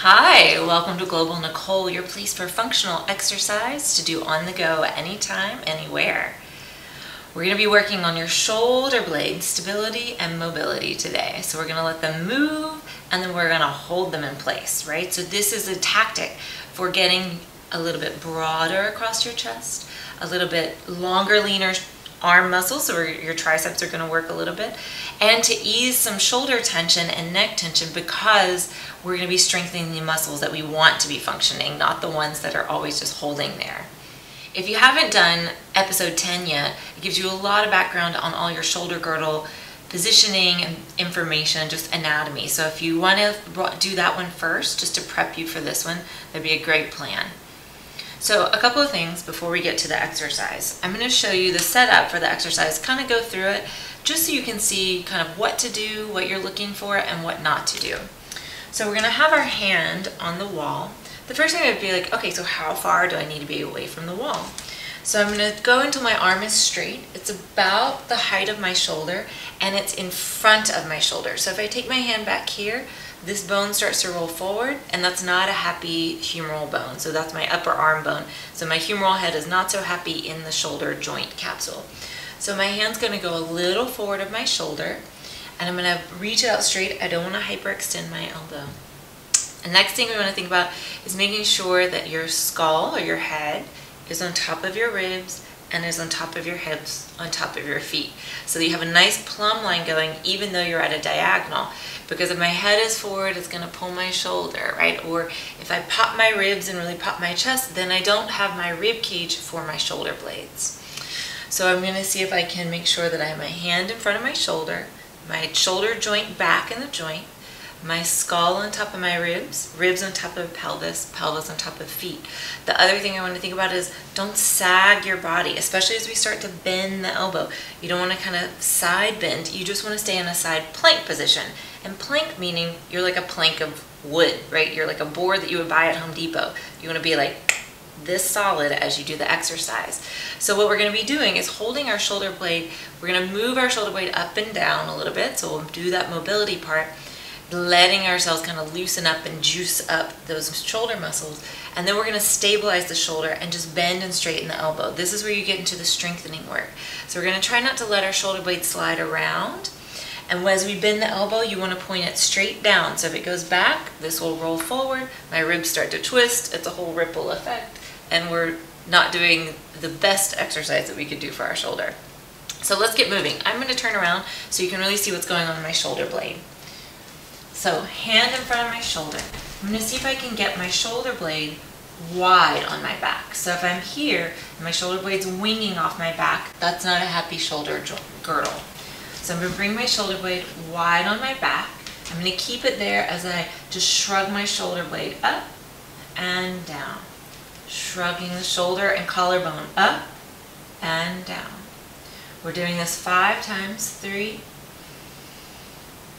Hi, welcome to Global Nicole, your place for functional exercise to do on the go anytime, anywhere. We're going to be working on your shoulder blade stability and mobility today. So we're going to let them move and then we're going to hold them in place, right? So this is a tactic for getting a little bit broader across your chest, a little bit longer, leaner arm muscles, so your triceps are going to work a little bit, and to ease some shoulder tension and neck tension because we're going to be strengthening the muscles that we want to be functioning, not the ones that are always just holding there. If you haven't done episode 10 yet, it gives you a lot of background on all your shoulder girdle positioning and information, just anatomy. So if you want to do that one first, just to prep you for this one, that'd be a great plan. So a couple of things before we get to the exercise. I'm going to show you the setup for the exercise, kind of go through it, just so you can see kind of what to do, what you're looking for, and what not to do. So we're going to have our hand on the wall. The first thing would be like, okay, so how far do I need to be away from the wall? So I'm going to go until my arm is straight. It's about the height of my shoulder, and it's in front of my shoulder. So if I take my hand back here, this bone starts to roll forward, and that's not a happy humeral bone. So that's my upper arm bone. So my humeral head is not so happy in the shoulder joint capsule. So my hand's going to go a little forward of my shoulder, and I'm going to reach it out straight. I don't want to hyperextend my elbow. The next thing we want to think about is making sure that your skull or your head is on top of your ribs and is on top of your hips, on top of your feet. So that you have a nice plumb line going even though you're at a diagonal. Because if my head is forward, it's going to pull my shoulder, right? Or if I pop my ribs and really pop my chest, then I don't have my rib cage for my shoulder blades. So I'm going to see if I can make sure that I have my hand in front of my shoulder joint back in the joint, my skull on top of my ribs, ribs on top of pelvis, pelvis on top of feet. The other thing I want to think about is don't sag your body, especially as we start to bend the elbow. You don't want to kind of side bend. You just want to stay in a side plank position. And plank meaning you're like a plank of wood, right? You're like a board that you would buy at Home Depot. You want to be like this solid as you do the exercise. So what we're going to be doing is holding our shoulder blade. We're going to move our shoulder blade up and down a little bit. So we'll do that mobility part, letting ourselves kind of loosen up and juice up those shoulder muscles. And then we're going to stabilize the shoulder and just bend and straighten the elbow. This is where you get into the strengthening work. So we're going to try not to let our shoulder blade slide around. And as we bend the elbow, you want to point it straight down. So if it goes back, this will roll forward. My ribs start to twist. It's a whole ripple effect. And we're not doing the best exercise that we could do for our shoulder. So let's get moving. I'm going to turn around so you can really see what's going on in my shoulder blade. So hand in front of my shoulder. I'm going to see if I can get my shoulder blade wide on my back. So if I'm here and my shoulder blade's winging off my back, that's not a happy shoulder girdle. So I'm going to bring my shoulder blade wide on my back. I'm going to keep it there as I just shrug my shoulder blade up and down. Shrugging the shoulder and collarbone up and down. We're doing this 5 times. 3,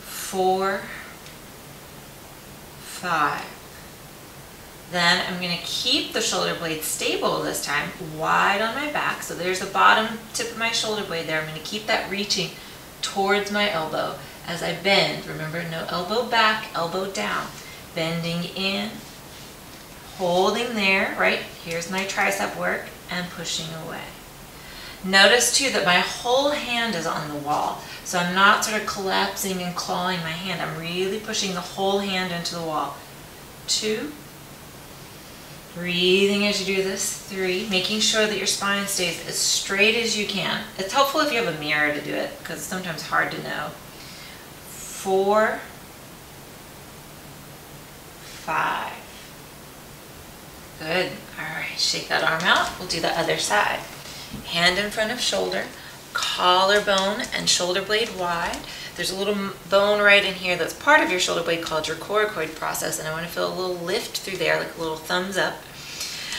4, 5. Then I'm going to keep the shoulder blade stable this time, wide on my back. So there's the bottom tip of my shoulder blade there. I'm going to keep that reaching towards my elbow as I bend. Remember, no elbow back, elbow down. Bending in, holding there, right? Here's my tricep work, and pushing away. Notice too that my whole hand is on the wall. So I'm not sort of collapsing and clawing my hand. I'm really pushing the whole hand into the wall. 2. Breathing as you do this. 3. Making sure that your spine stays as straight as you can. It's helpful if you have a mirror to do it because it's sometimes hard to know. 4. 5. Good. All right, shake that arm out. We'll do the other side. Hand in front of shoulder, collarbone and shoulder blade wide. There's a little bone right in here that's part of your shoulder blade called your coracoid process, and I want to feel a little lift through there, like a little thumbs up.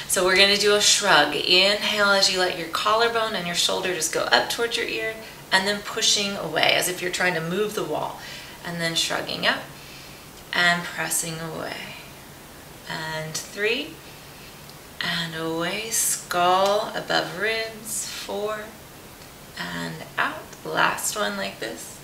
So we're going to do a shrug. Inhale as you let your collarbone and your shoulder just go up towards your ear, and then pushing away as if you're trying to move the wall. And then shrugging up and pressing away. And 3. And away, skull above ribs. 4. And out. Last one like this.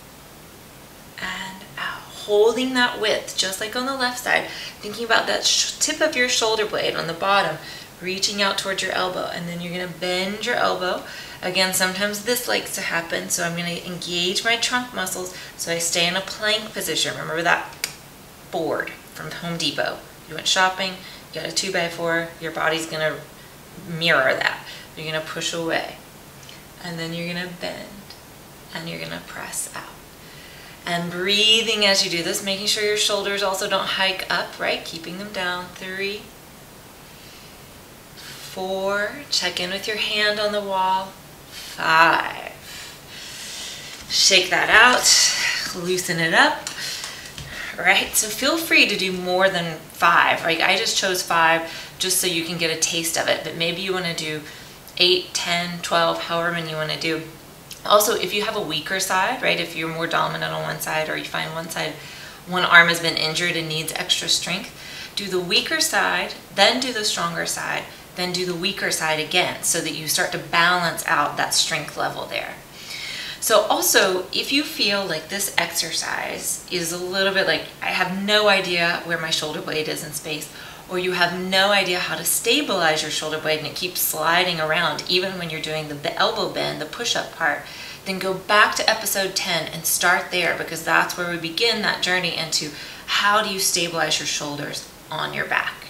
and out. Holding that width, just like on the left side, thinking about that tip of your shoulder blade on the bottom, reaching out towards your elbow, and then you're gonna bend your elbow. Again, sometimes this likes to happen, so I'm gonna engage my trunk muscles so I stay in a plank position. Remember that board from Home Depot. You went shopping, you got a 2x4, your body's gonna mirror that. You're gonna push away, and then you're gonna bend, and you're gonna press out. And breathing as you do this, making sure your shoulders also don't hike up, right? Keeping them down. 3, 4, check in with your hand on the wall. 5, shake that out, loosen it up, right? So feel free to do more than 5, right? I just chose 5 just so you can get a taste of it, but maybe you wanna do 8, 10, 12, however many you wanna do. Also, if you have a weaker side, right, if you're more dominant on one side, or you find one arm has been injured and needs extra strength, do the weaker side, then do the stronger side, then do the weaker side again, so that you start to balance out that strength level there. So also, if you feel like this exercise is a little bit like, I have no idea where my shoulder blade is in space, or you have no idea how to stabilize your shoulder blade and it keeps sliding around even when you're doing the elbow bend, the push-up part, then go back to episode 10 and start there, because that's where we begin that journey into how do you stabilize your shoulders on your back.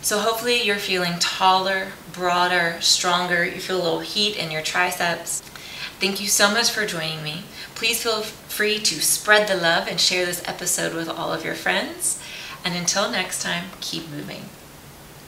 So hopefully you're feeling taller, broader, stronger. You feel a little heat in your triceps. Thank you so much for joining me. Please feel free to spread the love and share this episode with all of your friends. And until next time, keep moving.